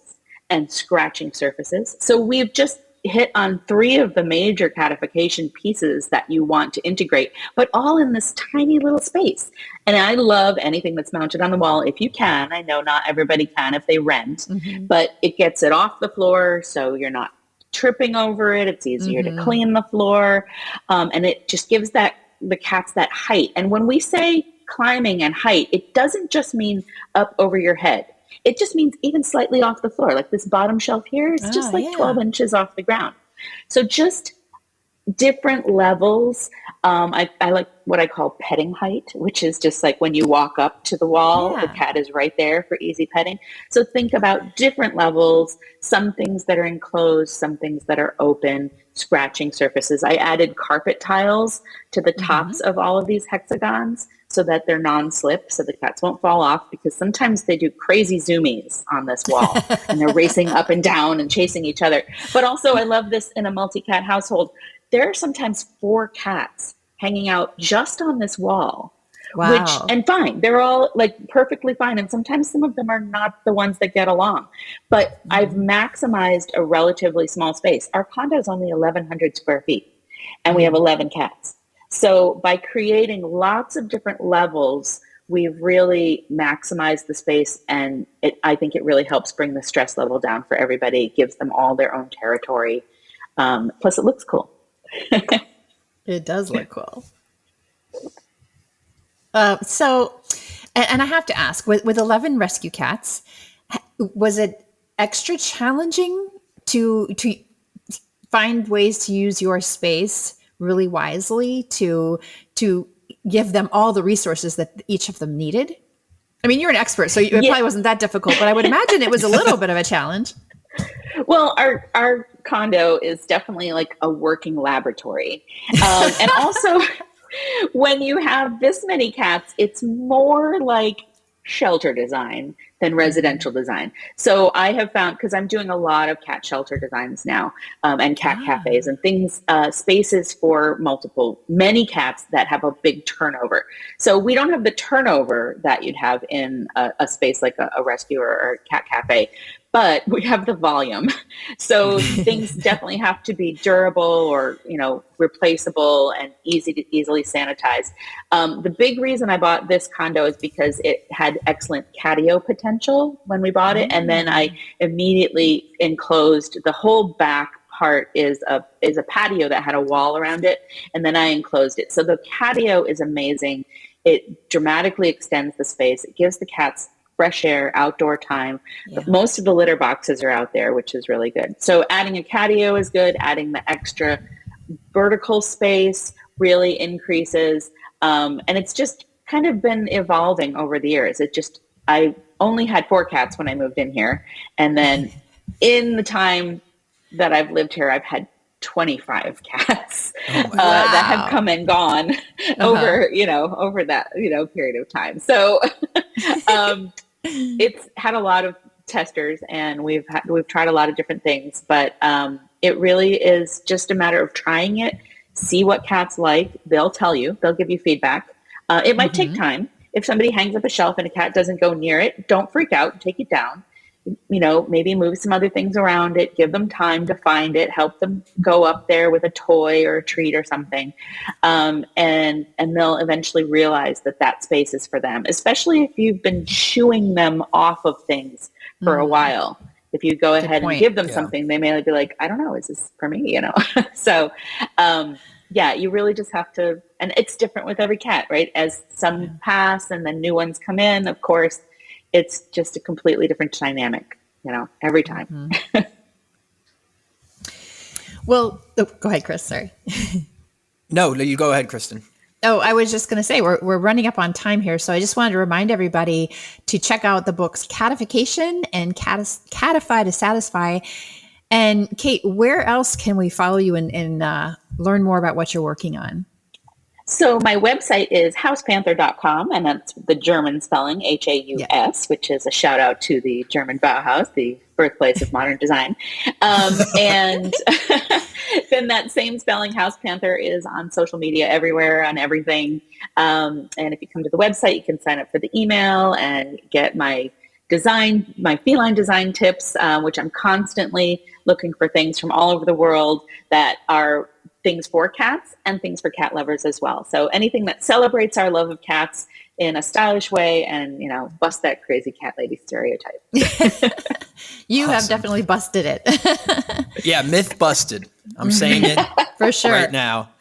and scratching surfaces. So we've just hit on 3 of the major catification pieces that you want to integrate, but all in this tiny little space. And I love anything that's mounted on the wall if you can. I know not everybody can if they rent, but it gets it off the floor so you're not tripping over it. It's easier to clean the floor. And it just gives the cats that height. And when we say climbing and height, it doesn't just mean up over your head. It just means even slightly off the floor. Like this bottom shelf here is just 12 inches off the ground. So just different levels. I like what I call petting height, which is just like when you walk up to the wall, the cat is right there for easy petting. So think about different levels, some things that are enclosed, some things that are open, scratching surfaces. I added carpet tiles to the tops of all of these hexagons so that they're non-slip, so the cats won't fall off, because sometimes they do crazy zoomies on this wall and they're racing up and down and chasing each other. But also I love this in a multi-cat household. There are sometimes 4 cats hanging out just on this wall, and fine. They're all like perfectly fine. And sometimes some of them are not the ones that get along, but I've maximized a relatively small space. Our condo is only 1,100 square feet and we have 11 cats. So by creating lots of different levels, we've really maximized the space, and I think it really helps bring the stress level down for everybody. It gives them all their own territory. Plus it looks cool. It does look cool. So, and I have to ask, with 11 rescue cats, was it extra challenging to find ways to use your space really wisely to give them all the resources that each of them needed? I mean, you're an expert, so it probably wasn't that difficult, but I would imagine it was a little bit of a challenge. Well, our condo is definitely like a working laboratory. And also, when you have this many cats, it's more like shelter design than residential design. So I have found, because I'm doing a lot of cat shelter designs now, and cat cafes and things, spaces for many cats that have a big turnover. So we don't have the turnover that you'd have in a space like a rescue or a cat cafe, but we have the volume. So things definitely have to be durable or, replaceable and easily sanitized. The big reason I bought this condo is because it had excellent catio potential when we bought it. And then I immediately enclosed the whole back part is a patio that had a wall around it. And then I enclosed it. So the patio is amazing. It dramatically extends the space. It gives the cats fresh air, outdoor time. Yeah. Most of the litter boxes are out there, which is really good. So adding a catio is good. Adding the extra vertical space really increases. And it's just kind of been evolving over the years. I only had 4 cats when I moved in here. And then in the time that I've lived here, I've had 25 cats that have come and gone over that, period of time. So it's had a lot of testers and we've tried a lot of different things, but it really is just a matter of trying it, see what cats like. They'll tell you, they'll give you feedback. It might take time. If somebody hangs up a shelf and a cat doesn't go near it, don't freak out, take it down. Maybe move some other things around it, give them time to find it, help them go up there with a toy or a treat or something. And they'll eventually realize that space is for them, especially if you've been shooing them off of things for a while. If you go ahead and give them something, they may be like, I don't know, is this for me? So, you really just have to, and it's different with every cat, right? As some pass and then new ones come in, of course, it's just a completely different dynamic, every time. Well, go ahead, Chris. Sorry. No, you go ahead, Kristen. Oh, I was just going to say, we're running up on time here. So I just wanted to remind everybody to check out the books Catification and Catify to Satisfy. And Kate, where else can we follow you and learn more about what you're working on? So my website is hauspanther.com, and that's the German spelling, Haus, which is a shout out to the German Bauhaus, the birthplace of modern design. And then that same spelling, Hauspanther, is on social media everywhere, on everything. And if you come to the website, you can sign up for the email and get my feline design tips, which I'm constantly looking for things from all over the world that are things for cats and things for cat lovers as well. So anything that celebrates our love of cats in a stylish way and, bust that crazy cat lady stereotype. You have definitely busted it. Yeah, myth busted. I'm saying it for sure right now.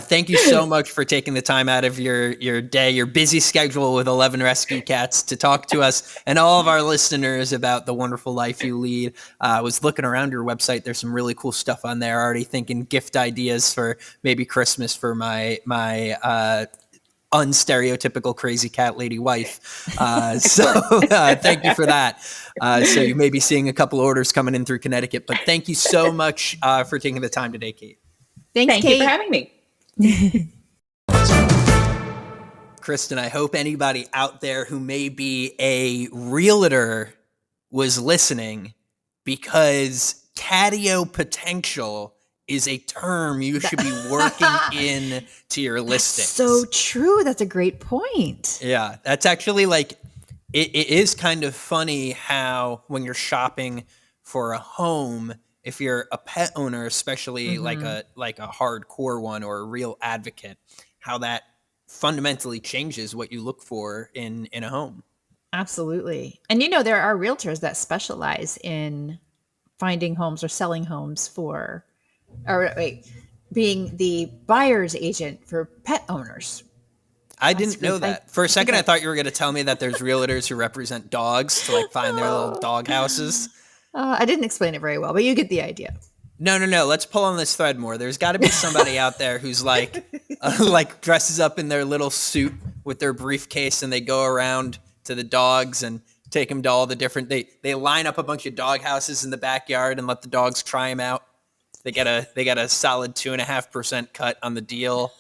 Thank you so much for taking the time out of your day, your busy schedule with 11 rescue cats to talk to us and all of our listeners about the wonderful life you lead. I was looking around your website. There's some really cool stuff on there. Already thinking gift ideas for maybe Christmas for my unstereotypical crazy cat lady wife. Thank you for that. So you may be seeing a couple orders coming in through Connecticut, but thank you so much for taking the time today, Kate. Thank Kate. you for having me. Kristen, I hope anybody out there who may be a realtor was listening, because catio potential is a term you should be working in to your listings. So true. That's a great point. Yeah, that's actually it is kind of funny how when you're shopping for a home, if you're a pet owner, especially like a hardcore one or a real advocate, how that fundamentally changes what you look for in a home. Absolutely. And there are realtors that specialize in finding homes or selling homes being the buyer's agent for pet owners. I didn't know that. For a second, I thought you were going to tell me that there's realtors who represent dogs to find their little dog houses. I didn't explain it very well, but you get the idea. No. Let's pull on this thread more. There's got to be somebody out there who's like dresses up in their little suit with their briefcase and they go around to the dogs and take them to all the different. They line up a bunch of dog houses in the backyard and let the dogs try them out. They get a solid 2.5% cut on the deal.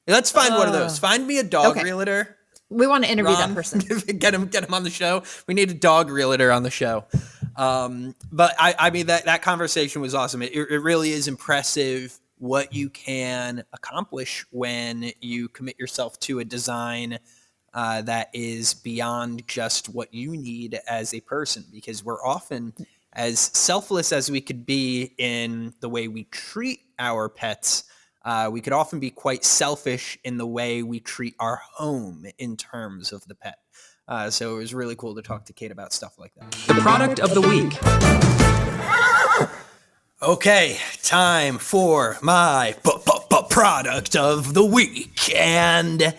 Let's find one of those. Find me a dog realtor. We want to interview Ron, that person. get him on the show. We need a dog realtor on the show. But I mean that conversation was awesome. It really is impressive what you can accomplish when you commit yourself to a design that is beyond just what you need as a person, because we're often, as selfless as we could be in the way we treat our pets, we could often be quite selfish in the way we treat our home in terms of the pet. So it was really cool to talk to Kate about stuff like that. The product of the week. Okay, time for my product of the week. And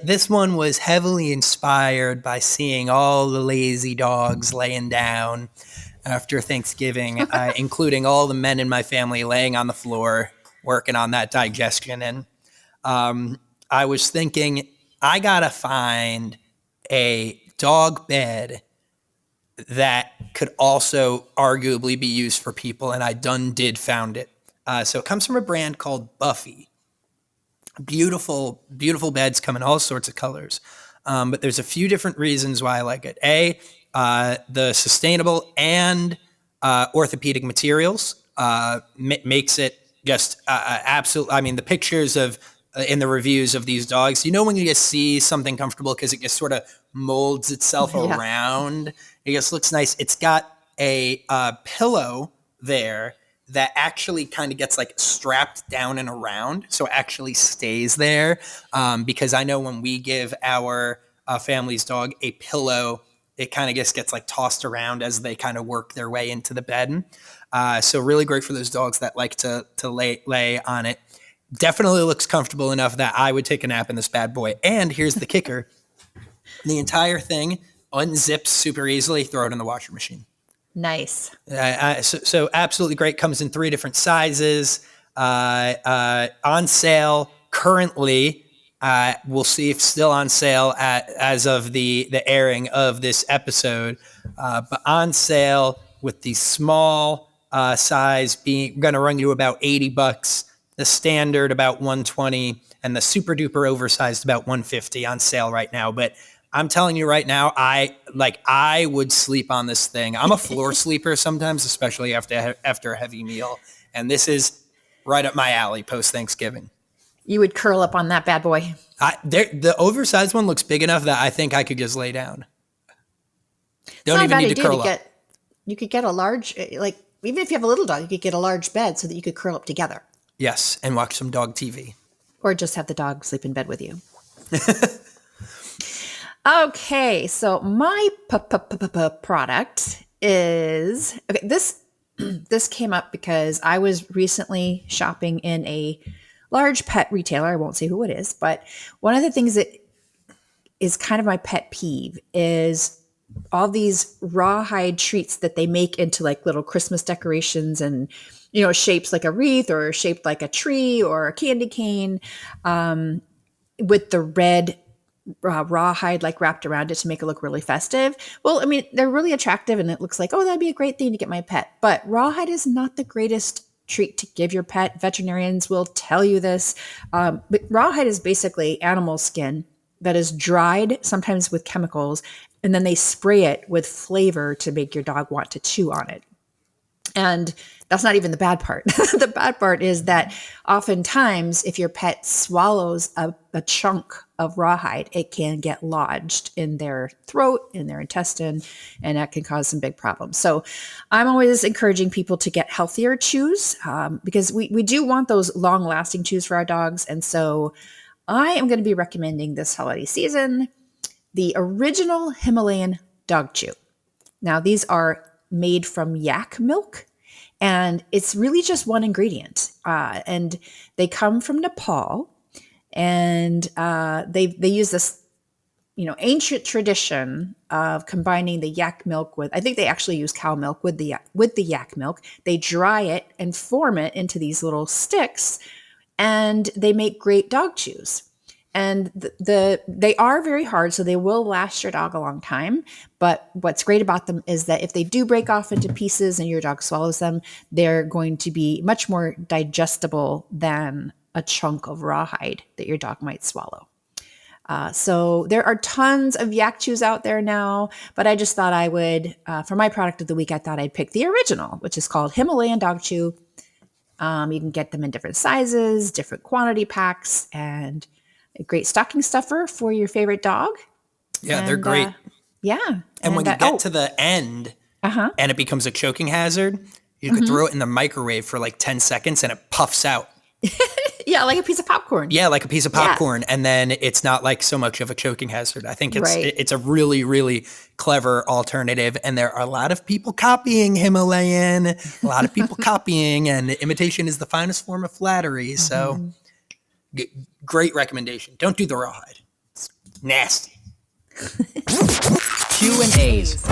this one was heavily inspired by seeing all the lazy dogs laying down after Thanksgiving, including all the men in my family laying on the floor working on that digestion. And I was thinking, I gotta find a dog bed that could also arguably be used for people, and I did found it. So it comes from a brand called Buffy. Beautiful beds, come in all sorts of colors. But there's a few different reasons why I like it. The sustainable and orthopedic materials makes it just absolute. I mean, the pictures of in the reviews of these dogs, when you just see something comfortable because it just sort of molds itself around. It just looks nice. It's got a pillow there that actually kind of gets like strapped down and around, so it actually stays there. Because I know when we give our family's dog a pillow, it kind of just gets like tossed around as they kind of work their way into the bed. So really great for those dogs that like to lay on it. Definitely looks comfortable enough that I would take a nap in this bad boy. And here's the kicker. The entire thing unzips super easily, throw it in the washer machine. Nice. So absolutely great. Comes in 3 different sizes. On sale currently. We'll see if still on sale as of the airing of this episode. But on sale with the small size being going to run you about $80. The standard about $120, and the super duper oversized about $150 on sale right now. But I'm telling you right now, I would sleep on this thing. I'm a floor sleeper sometimes, especially after a heavy meal. And this is right up my alley post Thanksgiving. You would curl up on that bad boy. The oversized one looks big enough that I think I could just lay down. Don't even need to curl up. You could get a large, even if you have a little dog, you could get a large bed so that you could curl up together. Yes, and watch some dog TV. Or just have the dog sleep in bed with you. Okay, so my product is this came up because I was recently shopping in a large pet retailer. I won't say who it is, but one of the things that is kind of my pet peeve is all these rawhide treats that they make into like little Christmas decorations and shapes like a wreath or shaped like a tree or a candy cane, with the red rawhide like wrapped around it to make it look really festive. Well, I mean, they're really attractive and it looks like, oh, that'd be a great thing to get my pet. But rawhide is not the greatest treat to give your pet. Veterinarians will tell you this. But rawhide is basically animal skin that is dried, sometimes with chemicals, and then they spray it with flavor to make your dog want to chew on it. And that's not even the bad part. The bad part is that oftentimes if your pet swallows a chunk of rawhide, it can get lodged in their throat, in their intestine, and that can cause some big problems. So I'm always encouraging people to get healthier chews because we do want those long-lasting chews for our dogs. And so I am going to be recommending this holiday season the original Himalayan dog chew. Now, these are made from yak milk, and it's really just one ingredient. And they come from Nepal, and they use this ancient tradition of combining the yak milk with, I think they actually use cow milk with the yak milk. They dry it and form it into these little sticks, and they make great dog chews. And they are very hard, so they will last your dog a long time. But what's great about them is that if they do break off into pieces and your dog swallows them, they're going to be much more digestible than a chunk of rawhide that your dog might swallow. So there are tons of yak chews out there now, but I just thought I would, for my product of the week, I thought I'd pick the original, which is called Himalayan Dog Chew. You can get them in different sizes, different quantity packs, and a great stocking stuffer for your favorite dog. Yeah, they're great. Yeah. And when you get to the end and it becomes a choking hazard, you could throw it in the microwave for like 10 seconds and it puffs out. Yeah, like a piece of popcorn. Yeah, like a piece of popcorn. Yeah. And then it's not like so much of a choking hazard. I think it's a really, really clever alternative. And there are a lot of people copying Himalayan, a lot of people copying, and imitation is the finest form of flattery. So great recommendation. Don't do the rawhide. It's nasty. Q&As.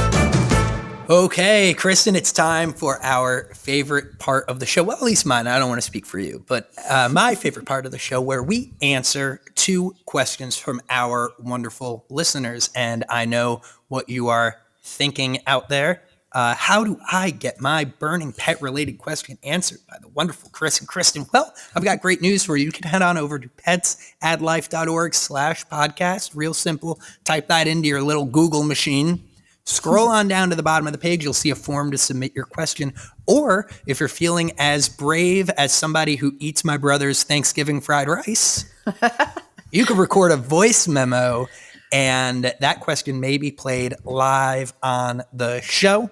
Okay, Kristen, it's time for our favorite part of the show. Well, at least mine. I don't want to speak for you, but my favorite part of the show, where we answer 2 questions from our wonderful listeners. And I know what you are thinking out there. How do I get my burning pet-related question answered by the wonderful Chris and Kristen? Well, I've got great news for you. You can head on over to petsaddlife.org/podcast. Real simple. Type that into your little Google machine. Scroll on down to the bottom of the page. You'll see a form to submit your question. Or if you're feeling as brave as somebody who eats my brother's Thanksgiving fried rice, you could record a voice memo, and that question may be played live on the show.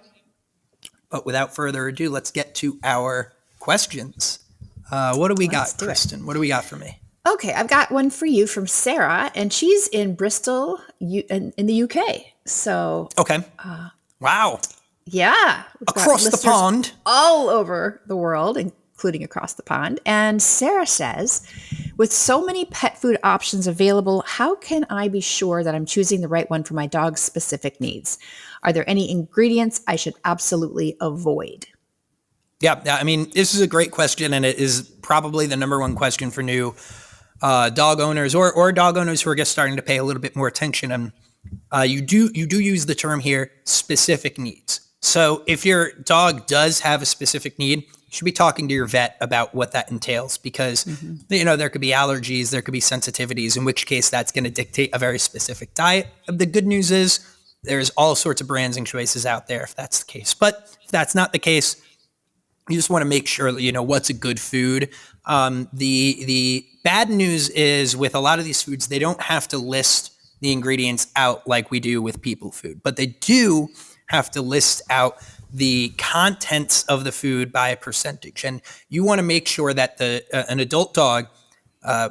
But without further ado, let's get to our questions. What do we got, Kristen? What do we got for me? Okay, I've got one for you from Sarah, and she's in Bristol, in the UK. So okay, wow, yeah, across the pond, all over the world, including across the pond. And Sarah says, with so many pet food options available, how can I be sure that I'm choosing the right one for my dog's specific needs? Are there any ingredients I should absolutely avoid? Yeah, I mean, this is a great question, and it is probably the number one question for new dog owners or dog owners who are just starting to pay a little bit more attention. And you do use the term here, specific needs. So if your dog does have a specific need, you should be talking to your vet about what that entails, because there could be allergies, there could be sensitivities, in which case that's going to dictate a very specific diet. The good news is there's all sorts of brands and choices out there if that's the case. But if that's not the case, you just want to make sure that you know what's a good food. The bad news is with a lot of these foods, they don't have to list the ingredients out like we do with people food, but they do have to list out the contents of the food by a percentage. And you want to make sure that an adult dog,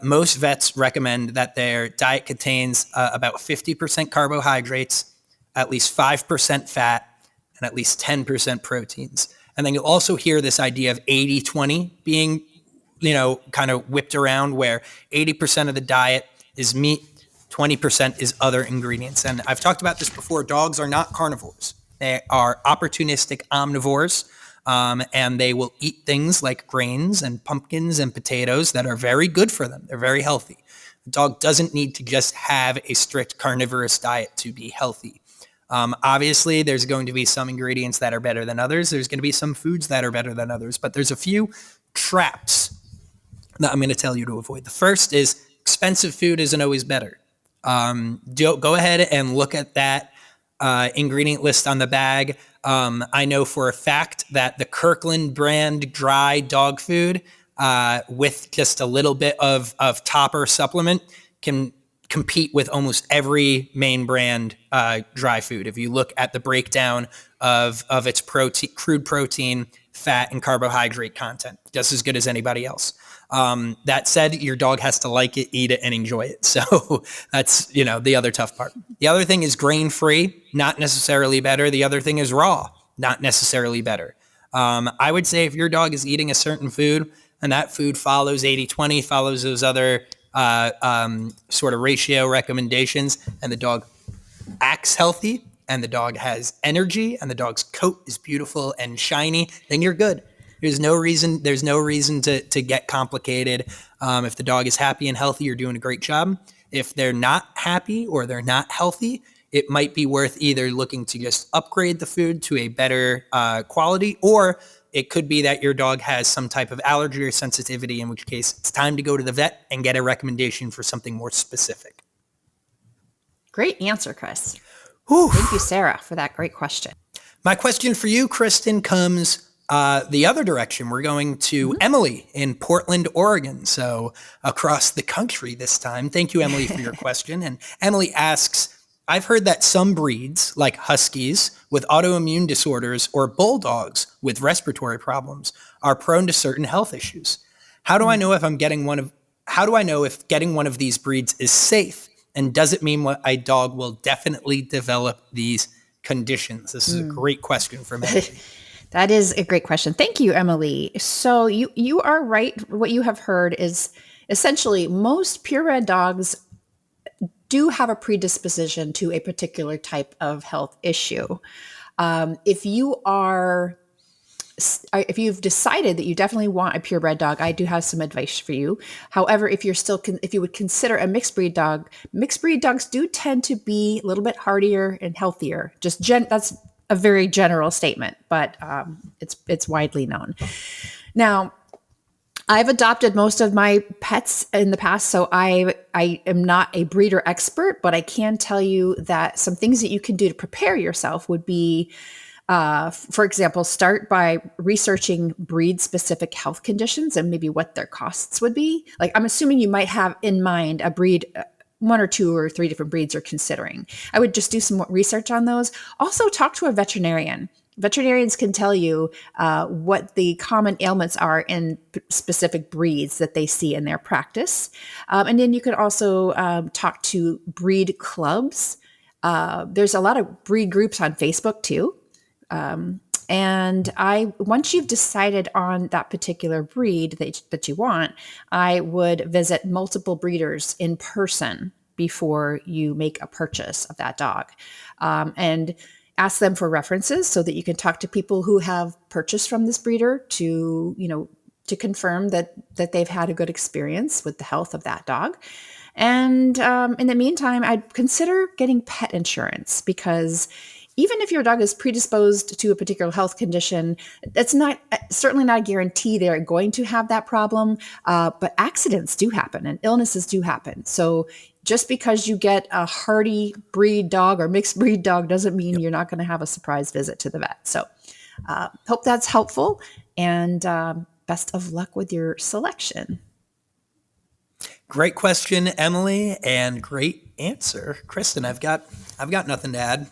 most vets recommend that their diet contains about 50% carbohydrates, at least 5% fat, and at least 10% proteins. And then you'll also hear this idea of 80-20 being, kind of whipped around, where 80% of the diet is meat, 20% is other ingredients. And I've talked about this before. Dogs are not carnivores. They are opportunistic omnivores, and they will eat things like grains and pumpkins and potatoes that are very good for them. They're very healthy. The dog doesn't need to just have a strict carnivorous diet to be healthy. Obviously, there's going to be some ingredients that are better than others. There's going to be some foods that are better than others, but there's a few traps that I'm going to tell you to avoid. The first is expensive food isn't always better. Go ahead and look at that ingredient list on the bag. I know for a fact that the Kirkland brand dry dog food with just a little bit of topper supplement can compete with almost every main brand dry food. If you look at the breakdown of its crude protein, fat, and carbohydrate content, just as good as anybody else. That said, your dog has to like it, eat it, and enjoy it. So that's, the other tough part. The other thing is grain-free, not necessarily better. The other thing is raw, not necessarily better. I would say if your dog is eating a certain food and that food follows 80-20, follows those other sort of ratio recommendations, and the dog acts healthy, and the dog has energy, and the dog's coat is beautiful and shiny, then you're good. There's no reason to get complicated. If the dog is happy and healthy, you're doing a great job. If they're not happy or they're not healthy, it might be worth either looking to just upgrade the food to a better quality, or it could be that your dog has some type of allergy or sensitivity, in which case it's time to go to the vet and get a recommendation for something more specific. Great answer, Chris. Whew. Thank you, Sarah, for that great question. My question for you, Kristen, comes the other direction. We're going to Emily in Portland, Oregon. So across the country this time. Thank you, Emily, for your question. And Emily asks, I've heard that some breeds, like huskies with autoimmune disorders or bulldogs with respiratory problems, are prone to certain health issues. How do I know if getting one of these breeds is safe? And does it mean a dog will definitely develop these conditions? This is a great question from Emily. That is a great question. Thank you, Emily. So you are right. What you have heard is essentially most purebred dogs do have a predisposition to a particular type of health issue. If you've decided that you definitely want a purebred dog, I do have some advice for you. However, if you would consider a mixed breed dog, mixed breed dogs do tend to be a little bit hardier and healthier. That's a very general statement, but it's widely known. Now, I've adopted most of my pets in the past, so I am not a breeder expert, but I can tell you that some things that you can do to prepare yourself would be, for example, start by researching breed-specific health conditions and maybe what their costs would be. Like, I'm assuming you might have in mind a breed, 1 or 2 or 3 different breeds you're considering. I would just do some more research on those. Also, talk to a veterinarian. Veterinarians can tell you what the common ailments are in specific breeds that they see in their practice. And then you could also talk to breed clubs. There's a lot of breed groups on Facebook too. And once you've decided on that particular breed that you want, I would visit multiple breeders in person before you make a purchase of that dog. And ask them for references so that you can talk to people who have purchased from this breeder to confirm that they've had a good experience with the health of that dog. And in the meantime, I'd consider getting pet insurance, because even if your dog is predisposed to a particular health condition, that's certainly not a guarantee they're going to have that problem. But accidents do happen and illnesses do happen. So just because you get a hardy breed dog or mixed breed dog doesn't mean you're not going to have a surprise visit to the vet. So hope that's helpful, and best of luck with your selection. Great question, Emily, and great answer, Kristen. I've got nothing to add.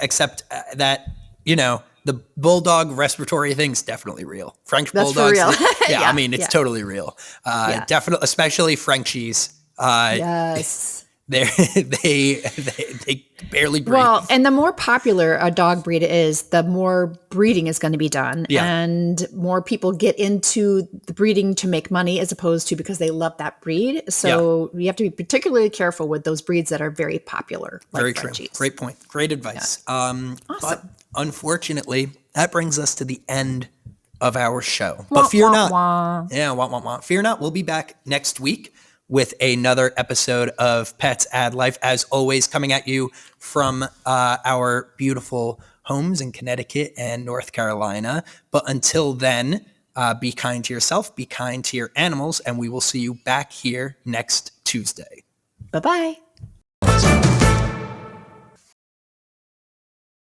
Except that, the bulldog respiratory thing's definitely real. French That's bulldogs. for real. Yeah, I mean, it's totally real. Yeah. Definitely, especially Frenchies. Yes. They barely breathe. Well, and the more popular a dog breed is, the more breeding is going to be done. Yeah. And more people get into the breeding to make money as opposed to because they love that breed. So you have to be particularly careful with those breeds that are very popular. Like Very Frenchies. true. Great point. Great advice. Yeah. Awesome. But unfortunately, that brings us to the end of our show. But fear not. Yeah, wah, wah, wah. Fear not. We'll be back next week with another episode of Pets Add Life, as always, coming at you from our beautiful homes in Connecticut and North Carolina. But until then, be kind to yourself, be kind to your animals, and we will see you back here next Tuesday. Bye-bye.